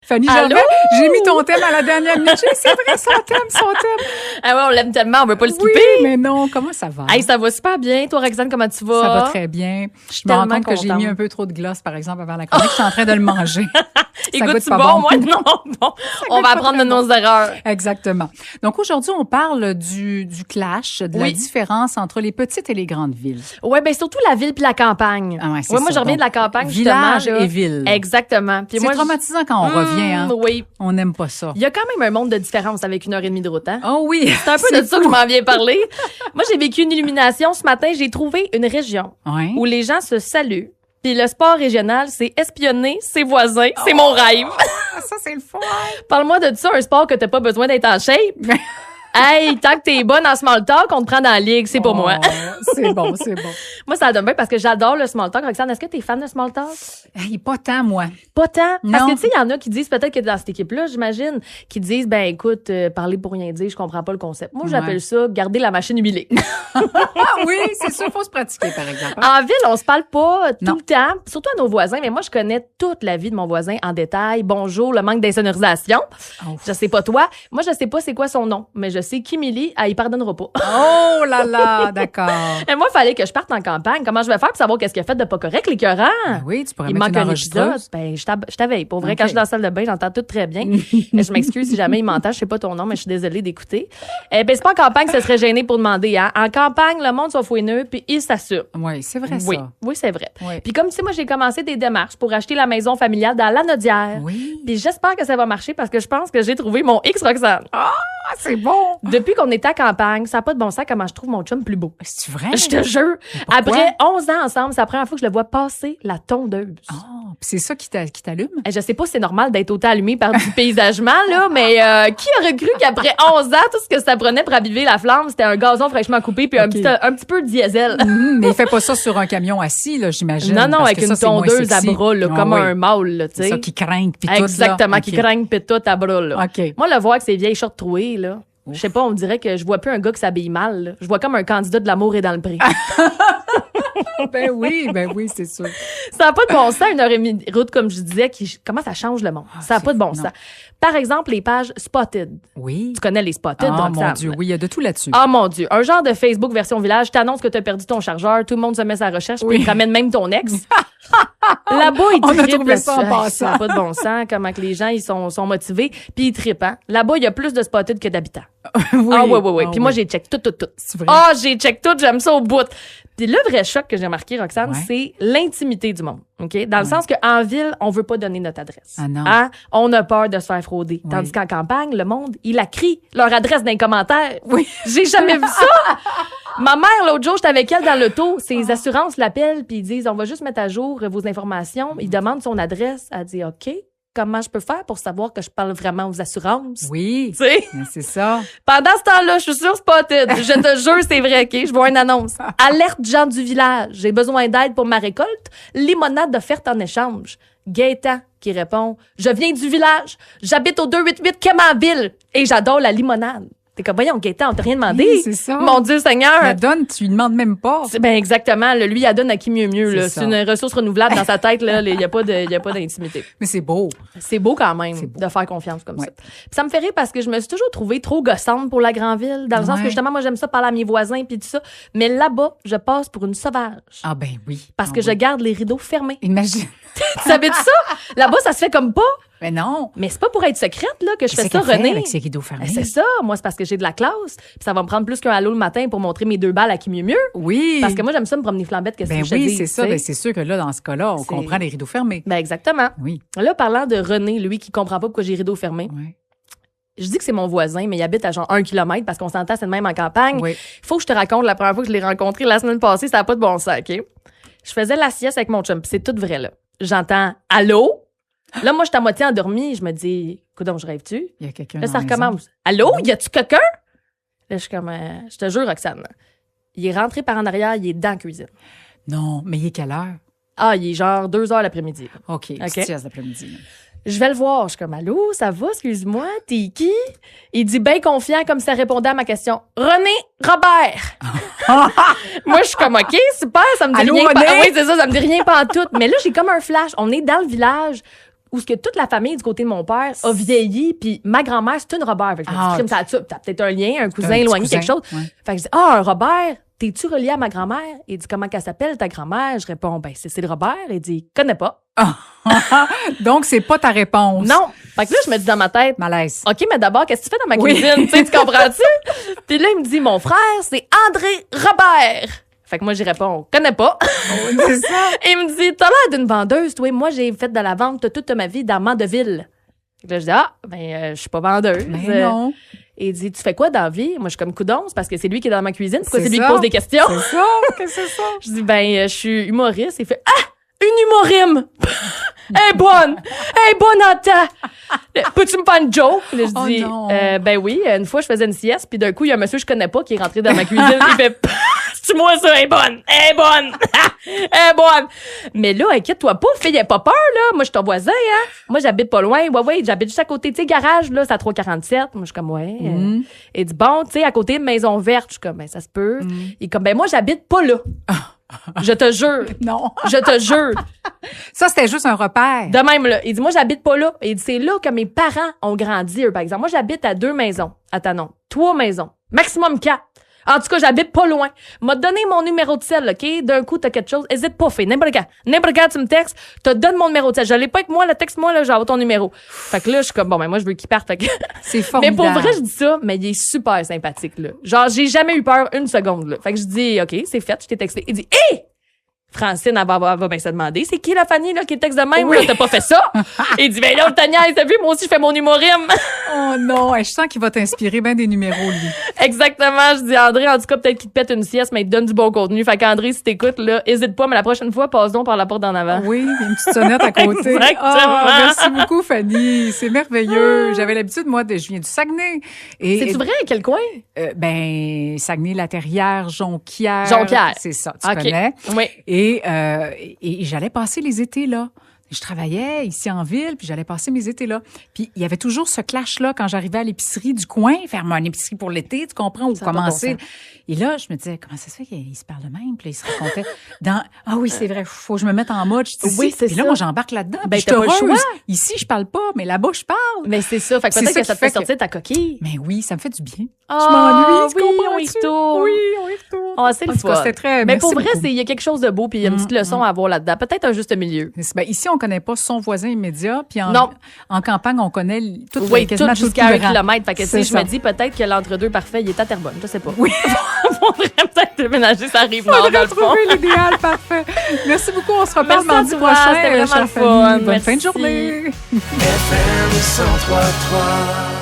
Fanny Allô? Gervais, j'ai mis ton thème à la dernière minute. C'est vrai, son thème. Ah ouais, on l'aime tellement, on veut pas le skipper. Oui, mais non, comment ça va? Hey, ça va super bien. Toi, Roxane, comment tu vas? Ça va très bien. Je me rends tellement compte que j'ai contente. mis un peu trop de gloss, par exemple, avant la chronique. Je suis en train de le manger. Écoute, goûte c'est pas bon, bon. moi, non, bon. On va pas apprendre très de nos erreurs. Exactement. Donc, aujourd'hui, on parle du clash, de la Oui. différence entre les petites et les grandes villes. Ouais, ben surtout la ville puis la campagne. Ah ouais, c'est moi, ça. je reviens Donc, de la campagne, village justement. là. et ville. Exactement. Puis C'est moi, traumatisant quand on revient, hein. Oui. On n'aime pas ça. Il y a quand même un monde de différence avec 1h30 de route, hein? Oh oui. C'est un peu de ça que je m'en viens parler. Moi, j'ai vécu une illumination ce matin. J'ai trouvé une région Ouais. où les gens se saluent. Puis le sport régional, c'est espionner ses voisins. C'est mon rêve. Ah, ça, c'est le fun. Parle-moi de ça, un sport que t'as pas besoin d'être en shape. Hey, tant que t'es bonne en small talk, on te prend dans la ligue. C'est pour moi. C'est bon, c'est bon. Moi, ça donne bien parce que j'adore le small talk. Roxane, est-ce que t'es fan de small talk? Hey, pas tant, moi. Pas tant. Parce Non. que, tu sais, il y en a qui disent, peut-être que dans cette équipe-là, j'imagine, qui disent, ben écoute, parler pour rien dire, je comprends pas le concept. Moi, j'appelle Ouais. ça garder la machine huilée. Ah oui, c'est sûr, faut se pratiquer, par exemple. En ville, on se parle pas tout Non. le temps, surtout à nos voisins, mais moi, je connais toute la vie de mon voisin en détail. Bonjour, le manque d'insonorisation. Oh. Je sais pas toi. Moi, je sais pas c'est quoi son nom, mais je sais qu'Émilie, elle y pardonnera pas. Oh là là, d'accord. Et moi, il fallait que je parte en campagne. Comment je vais faire pour savoir qu'est-ce qu'il a fait de pas correct, l'écœurant? Ben oui, tu pourrais Il mettre manque une un épisode. enregistreuse. Ben, je t'avais. Pour vrai, Ok. quand je suis dans la salle de bain, j'entends tout très bien. Je m'excuse si jamais il m'entend. Je sais pas ton nom, mais je suis désolée d'écouter. Ben, c'est pas en campagne que ce serait gêné pour demander, hein. En campagne, le monde soit fouineux, puis il s'assure. Oui, c'est vrai, Oui, ça. oui, c'est vrai. Oui. Puis comme tu sais, moi, j'ai commencé des démarches pour acheter la maison familiale dans Lanaudière. Oui. Puis j'espère que ça va marcher parce que je pense que j'ai trouvé mon X-Roxane. Ah, c'est bon. Depuis qu'on était à campagne, ça n'a pas de bon sens comment je trouve mon chum plus beau. C'est vrai? Je te jure. pourquoi? Après 11 ans ensemble, c'est la première fois que je le vois passer la tondeuse. Ah, puis c'est ça qui t'allume? Je sais pas si c'est normal d'être autant allumé par du paysagement, là, mais qui aurait cru qu'après 11 ans, tout ce que ça prenait pour raviver la flamme, c'était un gazon fraîchement coupé puis Ok. un petit peu de diesel. Mais il fait pas ça sur un camion assis, là, j'imagine. Non, non, parce avec que une ça, c'est moins tondeuse à sexy. bras, là, Ah comme oui. un mâle, là, tu C'est sais. ça qui craint, puis tout, là. Exactement, Ok. qui craignent pis tout à bras, là. OK. Moi, le voir avec ses vieilles shorts trouées, là, je sais pas, on dirait que je vois plus un gars qui s'habille mal, là. Je vois comme un candidat de l'amour est dans le prix. Ben oui, c'est sûr. Ça n'a pas de bon sens, 1h30 de route, comme je disais, comment ça change le monde. Ça n'a c'est pas de bon fou, sens. non. Par exemple, les pages Spotted. Oui. Tu connais les Spotted, Ah, donc mon ça- Dieu, oui, il y a de tout là-dessus. Ah, mon Dieu. Un genre de Facebook version village. T'annonces que t'as perdu ton chargeur. Tout le monde se met sa recherche. Oui. Puis il te ramène même ton ex. Là-bas, ils On a trippent trouvé ça en là-dessus. Hey, passant. Ça n'a pas de bon sens. Comment que les gens, ils sont motivés. Puis ils trippent, hein. Là-bas, il y a plus de Spotted que d'habitants. Oui. Ah, oui. Ah, Puis moi, oui. j'ai check tout. C'est vrai. Ah, j'ai check tout. J'aime ça au bout. Puis le vrai choc que j'ai remarqué, Roxane, Ouais. c'est l'intimité du monde. OK? Dans le sens qu'en ville, on veut pas donner notre adresse. Ah non. Hein? On a peur de se faire frauder. Oui. Tandis qu'en campagne, le monde, il a crie leur adresse dans les commentaires. Oui. J'ai jamais vu ça. Ma mère, l'autre jour, j'étais avec elle dans l'auto. Ses assurances l'appellent puis ils disent, on va juste mettre à jour vos informations. Ils demandent son adresse. Elle dit, OK, comment je peux faire pour savoir que je parle vraiment aux assurances? Oui. Tu sais? Mais c'est ça. Pendant ce temps-là, je suis sûre Spotted. Je te jure, c'est vrai, OK? Je vois une annonce. Alerte gens du village. J'ai besoin d'aide pour ma récolte. Limonade offerte en échange. Gaétan qui répond, je viens du village. J'habite au 288 Quémanville et j'adore la limonade. T'es comme, voyons, Gaétan, on t'a rien demandé. Oui, c'est ça. Mon Dieu Seigneur. La donne, tu lui demandes même pas. Ben exactement. Lui, il la donne à qui mieux. C'est Là. ça. C'est une ressource renouvelable dans sa tête. Là. Il n'y a pas d'intimité. Mais c'est beau. C'est beau quand même C'est beau. de faire confiance comme Ouais. ça. Puis ça me fait rire parce que je me suis toujours trouvée trop gossante pour la grande ville, dans le sens Ouais. que justement, moi, j'aime ça parler à mes voisins puis tout ça. Mais là-bas, je passe pour une sauvage. Ah ben oui. Parce Ah que je oui. garde les rideaux fermés. Imagine. Tu savais-tu ça? Là-bas, ça se fait comme pas. Mais non. Mais c'est pas pour être secrète là, que je fais C'est ça, qu'elle fait René. avec ses rideaux fermés. C'est ça. Moi, c'est parce que j'ai de la classe. Puis ça va me prendre plus qu'un halo le matin pour montrer mes 2 balles à qui mieux. Oui. Parce que moi, j'aime ça me promener flambette. Qu'est-ce Ben que je te oui, dis, c'est ça. tu sais? Ben c'est sûr que là, dans ce cas-là, on C'est- comprend les rideaux fermés. Ben exactement. Oui. Là, parlant de René, lui qui comprend pas pourquoi j'ai rideaux fermés. Ouais. Je dis que c'est mon voisin, mais il habite à genre 1 kilomètre parce qu'on s'entend, c'est le même en campagne. Oui. Faut que je te raconte la première fois que je l'ai rencontré la semaine passée, ça n'a pas de bon sens, OK? Je faisais la sieste avec mon chum, pis c'est tout vrai, là. J'entends « Allô? » Là, moi, je suis à moitié endormie. Je me dis « Coudonc, je rêve-tu? » Il y a quelqu'un Là, dans ça la maison. recommence. « Allô? Y a-tu quelqu'un? » Là, je suis comme « Je te jure, Roxane. » Il est rentré par en arrière, il est dans la cuisine. Non, mais il est quelle heure? Ah, il est genre 2h l'après-midi. OK, petite sieste d'après-midi. Je vais le voir. Je suis comme, allô, ça va? Excuse-moi, t'es qui? Il dit bien confiant comme ça répondait à ma question. René Robert. Moi, je suis comme, OK, super, ça me dit Allô, rien. René? Oui, c'est ça, ça me dit rien pas en tout. Mais là, j'ai comme un flash. On est dans le village où ce que toute la famille du côté de mon père a vieilli, puis ma grand-mère, c'est une Robert. Fait que je me dis, crime, t'as peut-être un lien, un cousin éloigné, quelque chose. Ouais. Fait que je dis, un Robert, t'es-tu relié à ma grand-mère? Il dit, comment qu'elle s'appelle, ta grand-mère? Je réponds, ben, c'est le Robert. Il dit, connais pas. Donc, c'est pas ta réponse. Non. Fait que là, je me dis dans ma tête, Malaise. OK, mais d'abord, qu'est-ce que tu fais dans ma cuisine? Tu comprends-tu? Puis là, il me dit, mon frère, c'est André Robert. Fait que moi, j'y réponds, connais pas. C'est ça. Il me dit, t'as l'air d'une vendeuse, toi. Moi, j'ai fait de la vente toute ma vie dans Mandeville. Fait que là, je dis, je suis pas vendeuse. Mais non. Et il dit, tu fais quoi dans la vie? Moi, je suis comme coudon, c'est parce que c'est lui qui est dans ma cuisine. Pourquoi c'est lui ça. qui pose des questions? C'est ça. Qu'est-ce que c'est ça? Je dis, je suis humoriste. Il fait, une humorime! Hey, bonne! Hey, bonne Anta! Peux-tu me faire une joke? Là, je dis, non. Oui, une fois, je faisais une sieste, puis d'un coup, il y a un monsieur que je connais pas qui est rentré dans ma cuisine. Il fait, c'est moi ça, elle est bonne! Elle est bonne! Elle est bonne! Mais là, inquiète-toi pas, fille, elle pas peur, là. Moi, je suis ton voisin, hein. Moi, j'habite pas loin. Ouais, j'habite juste à côté. Tu sais, garage, là, c'est à 347. Moi, je suis comme, ouais. Il dit, bon, tu sais, à côté de Maison Verte. Je suis comme, ça se peut. Il est comme, moi, j'habite pas là. Je te jure. Non. Je te jure. Ça, c'était juste un repère. De même, là. Il dit, moi, j'habite pas là. Et il dit, c'est là que mes parents ont grandi, eux, par exemple. Moi, j'habite à 2 maisons. Attends, non. 3 maisons. Maximum 4. En tout cas, j'habite pas loin. M'a donné mon numéro de cell, OK? D'un coup, t'as quelque chose. Hésite pas, fais n'importe quand. N'importe quand, tu me textes, te donne mon numéro de cell. Je l'ai pas avec moi, texte-moi, là, j'envoie ton numéro. Fait que là, je suis comme, moi, je veux qu'il parte. Fait que... C'est formidable. Mais pour vrai, je dis ça, mais il est super sympathique, là. Genre, j'ai jamais eu peur une seconde, là. Fait que je dis, OK, c'est fait, je t'ai texté. Il dit, hé! Francine, elle va bien se demander, c'est qui la Fanny, là, qui texte de même, là, t'as pas fait ça? Il dit, là, Tania, t'as vu, moi aussi, je fais mon humorime. Oh non, je sens qu'il va t'inspirer bien des numéros, lui. Exactement, je dis, André, en tout cas, peut-être qu'il te pète une sieste, mais il te donne du bon contenu. Fait qu'André, si t'écoutes, là, hésite pas, mais la prochaine fois, passe donc par la porte d'en avant. Oui, il y a une petite sonnette à côté. Exactement. Merci beaucoup, Fanny. C'est merveilleux. J'avais l'habitude, moi, je viens du Saguenay. C'est-tu vrai? À quel coin? Saguenay-La-Terrière, Jonquière. Jonquière. C'est ça, tu OK. connais. Oui. Et j'allais passer les étés là. Je travaillais ici en ville, puis j'allais passer mes étés là. Puis il y avait toujours ce clash-là quand j'arrivais à l'épicerie du coin, faire une épicerie pour l'été, tu comprends, ou commencer. Et là, je me disais, comment ça se fait qu'ils se parlent de même? Puis là, ils se racontaient ah oui, c'est vrai, faut que je me mette en mode. Oui, c'est puis là, ça. moi, j'embarque là-dedans. Ben, je t'as pas le choix. Ici, je parle pas, mais là-bas, je parle. Mais c'est ça. Fait que peut-être que ça te fait sortir ta coquille. Mais oui, ça me fait du bien. Oh, je m'ennuie, tu oui, comprends-tu? on y retourne. Oui, on y retourne. Oh, c'est le En tout cas, fun. c'était très... Mais merci pour vrai, beaucoup. il y a quelque chose de beau, puis il y a une petite leçon à avoir là-dedans. Peut-être un juste milieu. Ben, ici, on connaît pas son voisin immédiat, puis Non. en campagne, on connaît tout quasiment tout jusqu'à 1 le grand. kilomètre. Fait que, tu sais, C'est je me ça. dis peut-être que l'entre-deux parfait, il est à Terrebonne. Je sais pas. Oui. On devrait peut-être déménager, ça arrive nord, dans Faudrait le fond. trouver l'idéal parfait. Merci beaucoup. On se reparle Merci à mardi toi, prochain. c'était vraiment chère le Fanny. fun. Bonne Merci. fin de journée. FM 103.3